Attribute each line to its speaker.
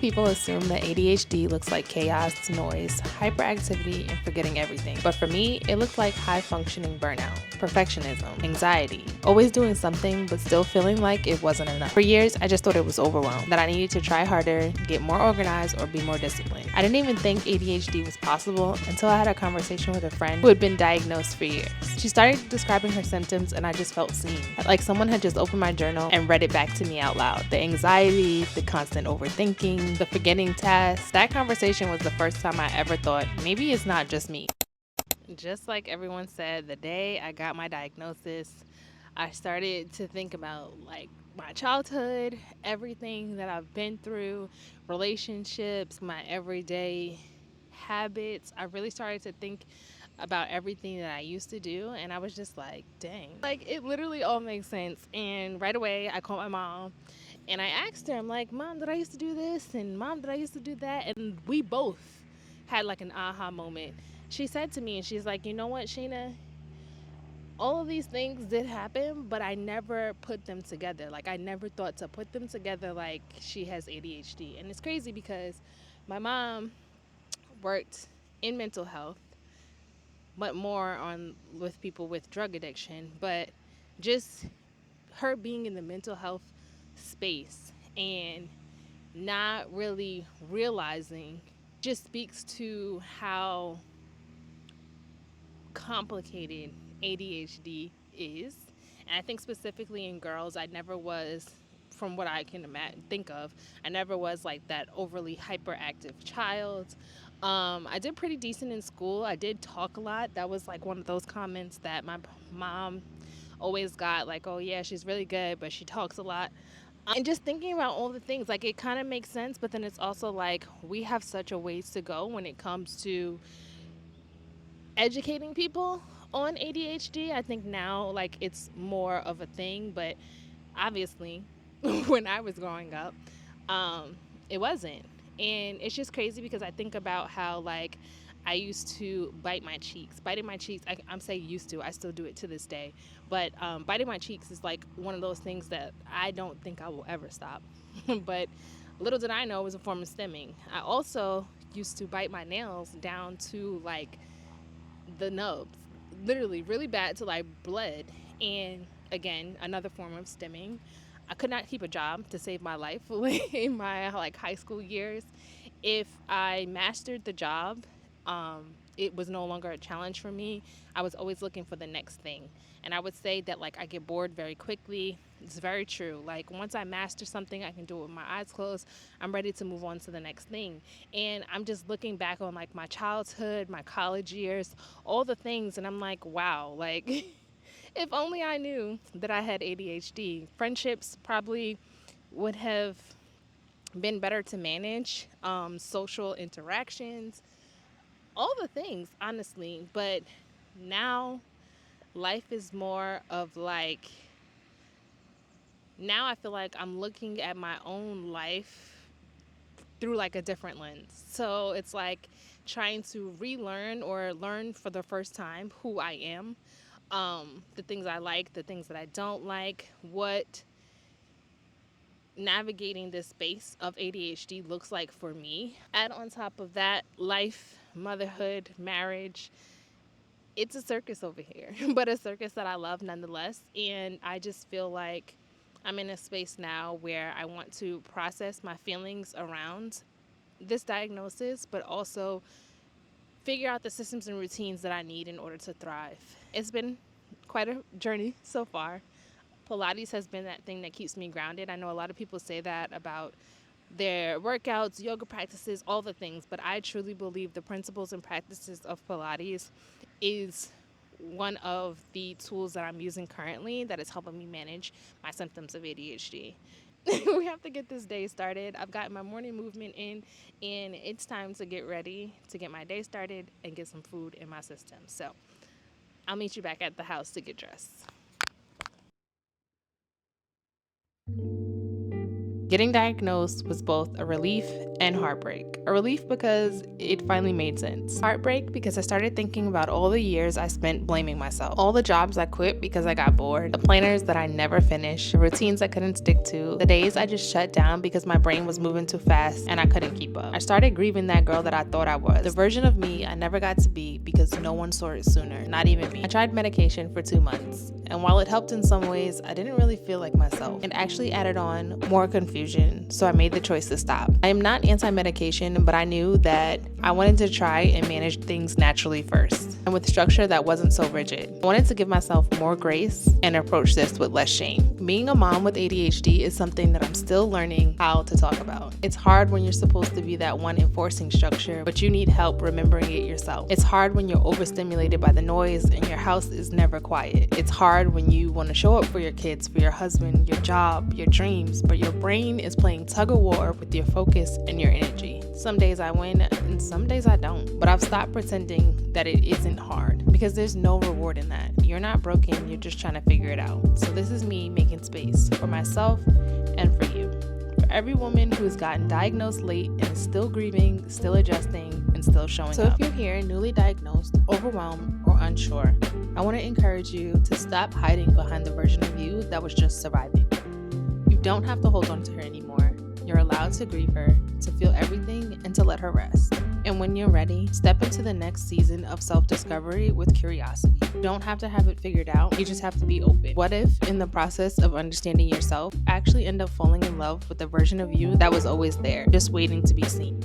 Speaker 1: Most people assume that ADHD looks like chaos, noise, hyperactivity, and forgetting everything. But for me, it looked like high-functioning burnout, perfectionism, anxiety, always doing something but still feeling like it wasn't enough. For years, I just thought it was overwhelmed, that I needed to try harder, get more organized, or be more disciplined. I didn't even think ADHD was possible until I had a conversation with a friend who had been diagnosed for years. She started describing her symptoms and I just felt seen. Like someone had just opened my journal and read it back to me out loud. The anxiety, the constant overthinking, the forgetting tasks. That conversation was the first time I ever thought, maybe it's not just me. Just like everyone said, the day I got my diagnosis, I started to think about my childhood, everything that I've been through, relationships, my everyday habits. I really started to think about everything that I used to do, and I was just like, dang. Like, it literally all makes sense. And right away, I called my mom, and I asked her, I'm like, Mom, did I used to do this? And Mom, did I used to do that? And we both had like an aha moment. She said to me, and she's like, you know what, Shayna? All of these things did happen, but I never put them together. Like, I never thought to put them together like she has ADHD. And it's crazy because my mom worked in mental health, but more on with people with drug addiction. But just her being in the mental health space and not really realizing just speaks to how complicated ADHD is. And I think specifically in girls, I never was, from what I can think of, I never was like that overly hyperactive child. I did pretty decent in school. I did talk a lot. That was like one of those comments that my mom always got, like, oh yeah, she's really good, but she talks a lot. And just thinking about all the things, like, it kind of makes sense, but then it's also like we have such a ways to go when it comes to educating people on ADHD. I think now, like, it's more of a thing, but obviously, when I was growing up, it wasn't. And it's just crazy because I think about how, like, I used to bite my cheeks. Biting my cheeks, I'm saying used to, I still do it to this day. But biting my cheeks is like one of those things that I don't think I will ever stop. But little did I know it was a form of stimming. I also used to bite my nails down to like the nubs, literally really bad till I bled. And again, another form of stimming. I could not keep a job to save my life in my like high school years. If I mastered the job, it was no longer a challenge for me. I was always looking for the next thing. And I would say that like I get bored very quickly. It's very true. Like once I master something, I can do it with my eyes closed. I'm ready to move on to the next thing. And I'm just looking back on like my childhood, my college years, all the things, and I'm like, wow, like if only I knew that I had ADHD. Friendships probably would have been better to manage, social interactions, all the things, honestly. But now life is more of like, now I feel like I'm looking at my own life through like a different lens. So it's like trying to relearn or learn for the first time who I am, the things I like, the things that I don't like, what navigating this space of ADHD looks like for me. Add on top of that, life, motherhood, marriage. It's a circus over here, but a circus that I love nonetheless. And I just feel like I'm in a space now where I want to process my feelings around this diagnosis, but also figure out the systems and routines that I need in order to thrive. It's been quite a journey so far. Pilates has been that thing that keeps me grounded. I know a lot of people say that about their workouts, yoga practices, all the things, but I truly believe the principles and practices of Pilates is one of the tools that I'm using currently that is helping me manage my symptoms of ADHD. We have to get this day started. I've got my morning movement in, and it's time to get ready to get my day started and get some food in my system. So I'll meet you back at the house to get dressed. Getting diagnosed was both a relief and heartbreak. A relief because it finally made sense. Heartbreak because I started thinking about all the years I spent blaming myself. All the jobs I quit because I got bored. The planners that I never finished. The routines I couldn't stick to. The days I just shut down because my brain was moving too fast and I couldn't keep up. I started grieving that girl that I thought I was. The version of me I never got to be because no one saw it sooner. Not even me. I tried medication for 2 months. And while it helped in some ways, I didn't really feel like myself. It actually added on more confusion, so I made the choice to stop. I am not anti-medication, but I knew that I wanted to try and manage things naturally first, and with structure that wasn't so rigid. I wanted to give myself more grace and approach this with less shame. Being a mom with ADHD is something that I'm still learning how to talk about. It's hard when you're supposed to be that one enforcing structure, but you need help remembering it yourself. It's hard when you're overstimulated by the noise and your house is never quiet. It's hard when you want to show up for your kids, for your husband, your job, your dreams, but your brain is playing tug of war with your focus and your energy. Some days I win and some days I don't, but I've stopped pretending that it isn't hard because there's no reward in that. You're not broken, you're just trying to figure it out. So this is me making space for myself and for you. For every woman who has gotten diagnosed late and is still grieving, still adjusting, and still showing up. So if you're here newly diagnosed, overwhelmed, or unsure, I want to encourage you to stop hiding behind the version of you that was just surviving. You don't have to hold on to her anymore. You're allowed to grieve her, to feel everything, and to let her rest. And when you're ready, step into the next season of self-discovery with curiosity. You don't have to have it figured out, you just have to be open. What if, in the process of understanding yourself, you actually end up falling in love with the version of you that was always there, just waiting to be seen?